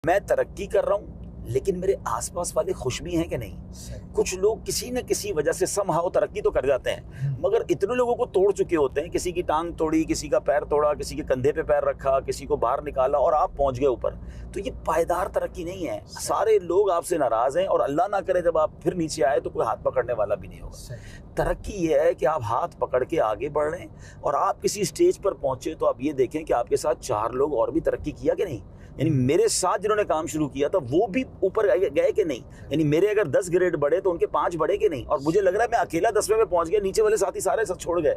मैं तरक्की कर रहा हूँ लेकिन मेरे आसपास वाले खुश भी हैं कि नहीं। कुछ लोग किसी न किसी वजह से समहाउ तरक्की तो कर जाते हैं मगर इतने लोगों को तोड़ चुके होते हैं, किसी की टांग तोड़ी, किसी का पैर तोड़ा, किसी के कंधे पे पैर रखा, किसी को बाहर निकाला और आप पहुंच गए ऊपर। तो ये पायदार तरक्की नहीं है। सारे लोग आपसे नाराज हैं और अल्लाह ना करे जब आप फिर नीचे आए तो कोई हाथ पकड़ने वाला भी नहीं होगा। तरक्की ये है कि आप हाथ पकड़ के आगे बढ़ रहे हैं और आप किसी स्टेज पर पहुंचे तो आप ये देखें कि आपके साथ 4 लोग और भी तरक्की किया कि नहीं। यानी मेरे साथ जिन्होंने काम शुरू किया था वो भी ऊपर गए कि नहीं। यानी मेरे अगर 10 ग्रेड बढ़े तो उनके 5 बढ़े कि नहीं। और मुझे लग रहा है मैं अकेला 10वें में पहुंच गया, नीचे वाले साथी सारे सब छोड़ गए।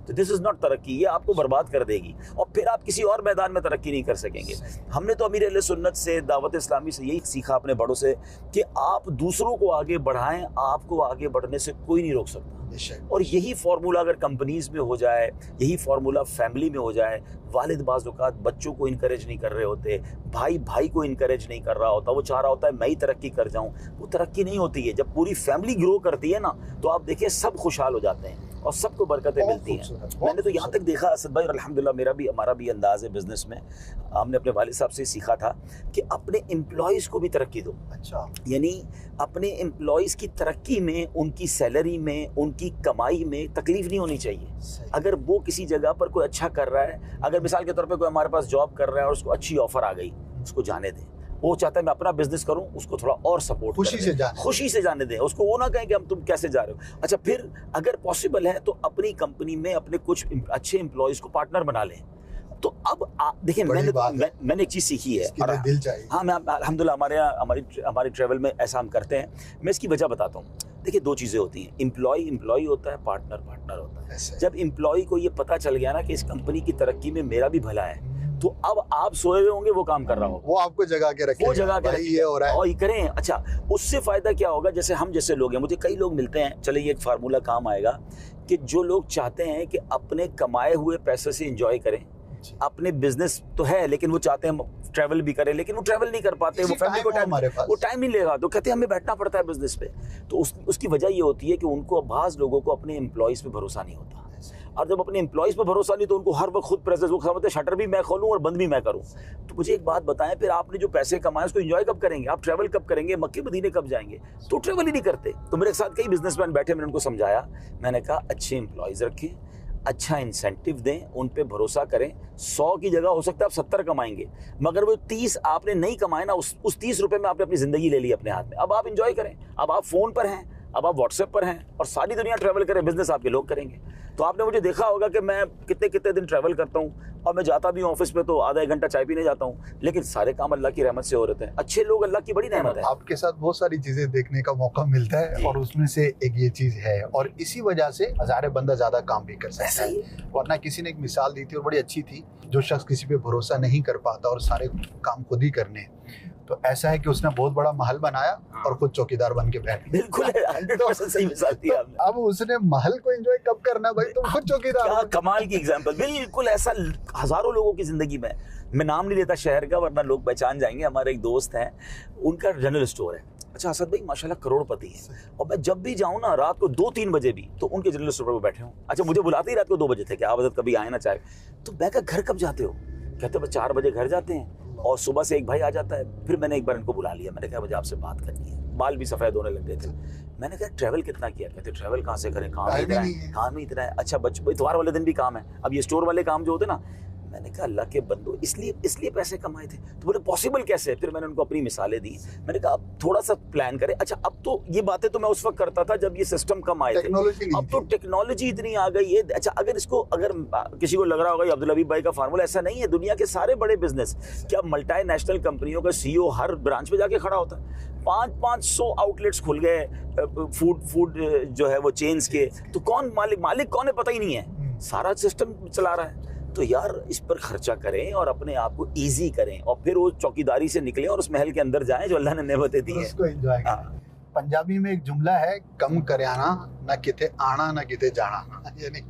तो दिस इज नॉट तरक्की, ये आपको बर्बाद कर देगी और फिर आप किसी और मैदान में तरक्की नहीं कर सकेंगे। हमने तो अमीर अहले सुन्नत से, दावत इस्लामी से यही सीखा अपने बड़ों से कि आप दूसरों को आगे बढ़ाएं, आपको आगे बढ़ने से कोई नहीं रोक सकता। और यही फार्मूला अगर कंपनीज में हो जाए, यही फार्मूला फैमिली में हो जाए, वालिद बाज़ औक़ात बच्चों को इनकरेज नहीं कर रहे होते, भाई भाई को इनकरेज नहीं कर रहा होता, वो चाह रहा होता है मैं ही तरक्की कर जाऊं, वो तरक्की नहीं होती है। जब पूरी फैमिली ग्रो करती है ना तो आप देखिए सब खुशहाल हो जाते हैं और सबको बरकतें मिलती हैं। मैंने तो यहाँ तक देखा असद भाई, और अल्हम्दुलिल्लाह हमारा भी अंदाज़ है बिजनेस में, हमने अपने वालिद साहब से सीखा था कि अपने एम्प्लॉयज़ को भी तरक्की दो। अच्छा, यानी अपने एम्प्लॉयज़ की तरक्की में, उनकी सैलरी में, उनकी कमाई में तकलीफ नहीं होनी चाहिए। अगर वो किसी जगह पर कोई अच्छा कर रहा है, अगर मिसाल के तौर पे कोई हमारे पास जॉब कर रहा है और उसको अच्छी ऑफर आ गई, उसको जाने दें। वो चाहता है मैं अपना बिजनेस करूं, उसको थोड़ा और सपोर्ट खुशी से जाने दें। उसको वो ना कहें कि हम तुम कैसे जा रहे हो। अच्छा, फिर अगर पॉसिबल है तो अपनी कंपनी में अपने कुछ अच्छे एम्प्लॉयज़ को पार्टनर बना लें। तो अब देखिए मैंने एक चीज़ सीखी है और दिल चाहिए। हाँ, मैं अल्हम्दुलिल्लाह हमारी ट्रैवल में ऐसा हम करते हैं। मैं इसकी वजह बताता हूँ। देखिए 2 चीज़ें होती हैं, एम्प्लॉय होता है, पार्टनर होता है। जब एम्प्लॉय को ये पता चल गया ना कि इस कंपनी की तरक्की में मेरा भी भला है, तो अब आप सोए हुए होंगे, वो काम कर रहा होगा, वो आपको जगा के रखेगा, वो जगा के ये हो रहा है और ये करें। अच्छा, उससे फायदा क्या होगा, जैसे हम जैसे लोग हैं, मुझे कई लोग मिलते हैं, चले ये एक फार्मूला काम आएगा कि जो लोग चाहते हैं कि अपने कमाए हुए पैसे से एंजॉय करें, अपने बिजनेस तो है लेकिन वो चाहते हैं ट्रैवल भी करें, लेकिन वो ट्रैवल नहीं कर पाते, वो फैमिली को टाइम नहीं लेगा, तो कहते हैं हमें बैठना पड़ता है बिजनेस पे। तो उसकी वजह ये होती है कि उनको बाज़ लोगों को अपने एम्प्लॉयज़ पे भरोसा नहीं होता, और जब अपने एम्प्लॉयज़ पे भरोसा नहीं तो उनको हर वक्त खुद प्रेजेंस, वो समझते हैं शटर भी मैं खोलूं और बंद भी मैं करूं। तो मुझे एक बात बताएं, फिर आपने जो पैसे कमाए उसको एंजॉय कब करेंगे? आप ट्रैवल कब करेंगे? मक्के मदीने कब जाएंगे? तो ट्रैवल ही नहीं करते। तो मेरे साथ कई बिजनेसमैन बैठे, मैंने उनको समझाया, मैंने कहा अच्छे एम्प्लॉयज़ रखें, अच्छा इंसेंटिव दें, उन पे भरोसा करें। 100 की जगह हो सकता है आप 70 कमाएंगे, मगर वो 30 आपने नहीं कमाए ना, उस 30 रुपए में आपने अपनी ज़िंदगी ले ली अपने हाथ में। अब आप एंजॉय करें, अब आप फ़ोन पर हैं, अब आप व्हाट्सएप पर हैं और सारी दुनिया ट्रैवल करें, बिजनेस आपके लोग करेंगे। तो आपने मुझे देखा होगा कि मैं कितने दिन ट्रैवल करता हूँ और मैं जाता भी हूँ ऑफिस में तो आधा 1 घंटा चाय पीने जाता हूँ, लेकिन सारे काम अल्लाह की रहमत से हो रहे हैं। अच्छे लोग अल्लाह की बड़ी रहमत है। आपके साथ बहुत सारी चीजें देखने का मौका मिलता है और उसमें से एक ये चीज है, और इसी वजह से हजारे बंदा ज्यादा काम भी कर सकता है। वरना किसी ने एक मिसाल दी थी और बड़ी अच्छी थी, जो शख्स किसी पे भरोसा नहीं कर पाता और सारे काम खुद ही करने, तो ऐसा है कि उसने बहुत बड़ा महल बनाया और खुद चौकीदार बन के बैठ गया। बिल्कुल 100% सही मिसाल थी आपने। अब उसने महल को एंजॉय कब करना भाई, तुम खुद चौकीदार। क्या कमाल की एग्जांपल, बिल्कुल ऐसा हजारों लोगों की जिंदगी में। मैं नाम नहीं लेता शहर का वरना लोग पहचान जाएंगे। हमारे एक दोस्त हैं, उनका जनरल स्टोर है। अच्छा, असद भाई माशाल्लाह करोड़पति है, और मैं जब भी जाऊँ ना रात को 2-3 बजे भी, तो उनके जनरल स्टोर पर बैठे हूँ। अच्छा, मुझे बुलाते ही रात को 2 बजे थे कि आप हज़रत कभी आए ना चाहे, तो मैं कहा घर कब जाते हो? कहते हैं 4 बजे घर जाते हैं और सुबह से एक भाई आ जाता है। फिर मैंने एक बार इनको बुला लिया, मैंने कहा मुझे आपसे बात करनी है। बाल भी सफ़ेद होने लग गए थे। मैंने कहा ट्रैवल कितना किया? कहते ट्रैवल कहाँ से करें, काम ही इतना है। अच्छा, इतवार वाले दिन भी काम है। अब ये स्टोर वाले काम जो होते ना, मैंने कहा अल्लाह के बंदो इसलिए पैसे कमाए थे। तो बोले पॉसिबल कैसे? फिर मैंने उनको अपनी मिसालें दी। मैंने कहा अब थोड़ा सा प्लान करें। अच्छा, अब तो ये बातें तो मैं उस वक्त करता था जब ये सिस्टम कम आए थे, अब तो टेक्नोलॉजी इतनी आ गई है। अच्छा, अगर किसी को लग रहा होगा ये अब्दुल हबीब भाई का फार्मूला, ऐसा नहीं है। दुनिया के सारे बड़े बिजनेस, क्या मल्टीनेशनल कंपनियों का CEO हर ब्रांच पे जाके खड़ा होता है। 500 आउटलेट्स खुल गए फूड जो है वो चेन्स के, तो कौन मालिक कौन है पता ही नहीं है, सारा सिस्टम चला रहा है। तो यार इस पर खर्चा करें और अपने आप को इजी करें और फिर वो चौकीदारी से निकलें और उस महल के अंदर जाएं जो अल्लाह ने नेमतें दी हैं, उसको एंजॉय करें। पंजाबी में एक जुमला है, कम करयाना ना किते आना ना किते जाना। यानी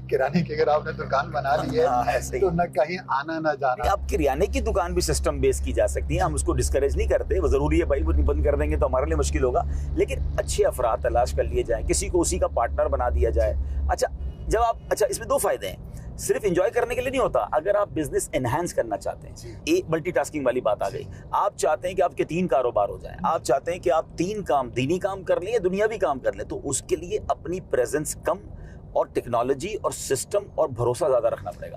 किराने की अगर आपने दुकान बना ली है तो ना कहीं आना ना जाना। आप किराने की दुकान भी सिस्टम बेस की जा सकती है, हम उसको डिस्करेज नहीं करते, वो जरूरी है भाई, वो बंद कर देंगे तो हमारे लिए मुश्किल होगा, लेकिन अच्छे अफराद तलाश कर लिए जाए, किसी को उसी का पार्टनर बना दिया जाए। अच्छा, इसमें 2 फायदे हैं। सिर्फ एंजॉय करने के लिए नहीं होता। अगर आप बिजनेस एनहांस करना चाहते हैं, एक मल्टीटास्किंग वाली बात आ गई, आप चाहते हैं कि आपके 3 कारोबार हो जाएं, आप चाहते हैं कि आप 3 काम, दीनी काम कर लें या दुनियावी काम कर लें, तो उसके लिए अपनी प्रेजेंस कम और टेक्नोलॉजी और सिस्टम और भरोसा ज्यादा रखना पड़ेगा।